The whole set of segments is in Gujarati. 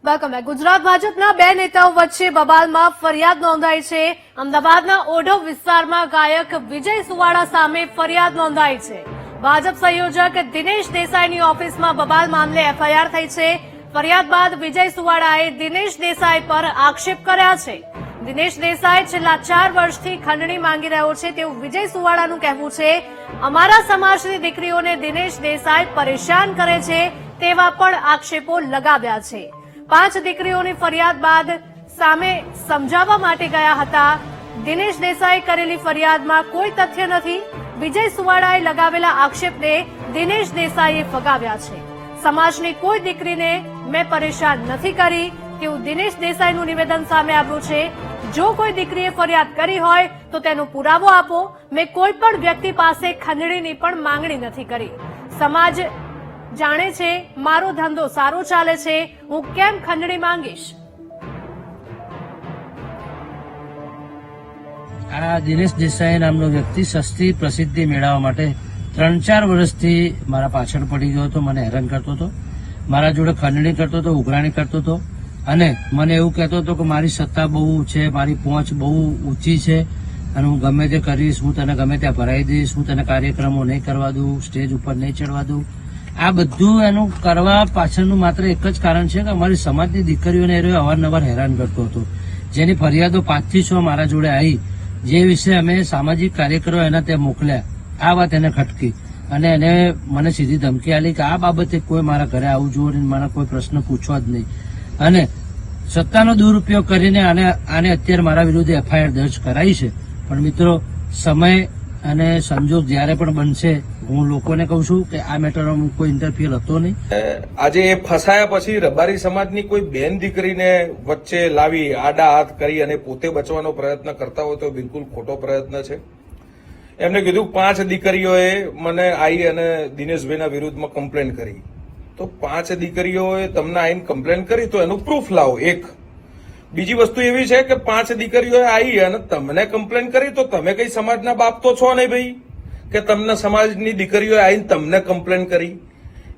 Welcome back. ગુજરાત ભાજપના બે નેતાઓ વચ્ચે બબાલમાં ફરિયાદ નોંધાઈ છે। અમદાવાદના ઓઢવ વિસ્તારમાં ગાયક વિજય સુવાળા સામે ફરિયાદ નોંધાઈ છે। ભાજપ સંયોજક દિનેશ દેસાઈની ઓફિસમાં બબાલ મામલે એફઆઈઆર થઈ છે। ફરિયાદ બાદ વિજય સુવાળાએ દિનેશ દેસાઈ પર આક્ષેપ કર્યા છે। દિનેશ દેસાઈ છેલ્લા 4 વર્ષથી ખંડણી માંગી રહ્યો છે તેવું વિજય સુવાળાનું કહેવું છે। અમારા સમાજની દીકરીઓને દિનેશ દેસાઈ પરેશાન કરે છે તેવા પણ આક્ષેપો લગાવ્યા છે। 5 દીકરીઓની ફરિયાદ બાદ સામે સમજાવવા માટે ગયા હતા। દિનેશ દેસાઈ કરેલી ફરિયાદમાં કોઈ તથ્ય નથી। વિજય સુવાળાએ લગાવેલા આક્ષેપને દિનેશ દેસાઈએ ફગાવ્યા છે। સમાજની કોઈ દીકરીને મેં પરેશાન નથી કરી તેવું દિનેશ દેસાઈનું નિવેદન સામે આવ્યું છે। જો કોઈ દીકરીએ ફરિયાદ કરી હોય તો તેનો પુરાવો આપો। મેં કોઈ પણ વ્યક્તિ પાસે ખંડણીની પણ માંગણી નથી કરી। સમાજ જાણે છે મારો ધંધો સારો ચાલે છે, હું કેમ ખંડણી માંગીશ। આ દિનેશ દેસાઈ નામનો વ્યક્તિ સસ્તી પ્રસિદ્ધિ મેળવવા માટે 3-4 વર્ષથી મારા પાછળ પડી ગયો હતો। મને હેરાન કરતો હતો, મારા જોડે ખંડણી કરતો હતો, ઉઘરાણી કરતો હતો અને મને એવું કહેતો હતો કે મારી સત્તા બહુ છે, મારી પહોંચ બહુ ઊંચી છે અને હું ગમે તે કરીશ, હું તને ગમે ત્યાં ભરાઈ દઈશ, હું તને કાર્યક્રમો નહીં કરવા દઉં, સ્ટેજ ઉપર નહીં ચડવા દઉં। આ બધું એનું કરવા પાછળનું માત્ર એક જ કારણ છે કે અમારી સમાજની દીકરીઓને એ અવારનવાર હેરાન કરતો હતો। જેની ફરિયાદો 5 થી 6 મારા જોડે આવી, જે વિશે અમે સામાજિક કાર્યકરો એના ત્યાં મોકલ્યા। આ વાત એને ખટકી અને એને મને સીધી ધમકી આપી કે આ બાબતે કોઈ મારા ઘરે આવવું જોઈએ, મારા કોઈ પ્રશ્ન પૂછવા જ નહીં અને સત્તાનો દુરુપયોગ કરીને આને અત્યારે મારા વિરુદ્ધ એફઆઈઆર દર્જ કરાઈ છે। પણ મિત્રો, સમય અને સંજોગ જ્યારે પણ બનશે, હું લોકોને કહું છું કે આ મેટરમાં કોઈ ઇન્ટરફિયર હતો નહીં। આજે એ ફસાયા પછી રબારી સમાજની કોઈ બેન દીકરીને વચ્ચે લાવી આડા હાથ કરી અને પોતે બચવાનો પ્રયત્ન કરતા હોય તો બિલકુલ ખોટો પ્રયત્ન છે। એમને કીધું 5 દીકરીઓએ મને આવી અને દિનેશભાઈના વિરુદ્ધમાં કમ્પ્લેન કરી, તો 5 દીકરીઓએ તમને આવીને કમ્પ્લેન કરી તો એનું પ્રૂફ લાવો। એક બીજી વસ્તુ એવી છે કે 5 દીકરીઓએ આવી અને તમને કમ્પ્લેન કરી તો તમે કઈ સમાજના બાપ તો છો નહીં ભાઈ કે તમને સમાજની દીકરીઓએ આવીને તમને કમ્પ્લેન કરી।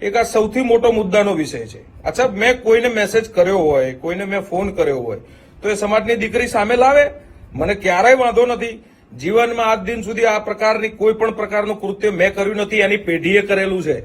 એક આ સૌથી મોટો મુદ્દાનો વિષય છે। અચ્છા, મેં કોઈને મેસેજ કર્યો હોય, કોઈને મેં ફોન કર્યો હોય તો એ સમાજની દીકરી સામે લાવે, મને ક્યારેય વાંધો નથી। જીવનમાં આજ દિન સુધી આ પ્રકારની કોઈ પણ પ્રકારનું કૃત્ય મેં કર્યું નથી, એની પેઢીએ કરેલું છે।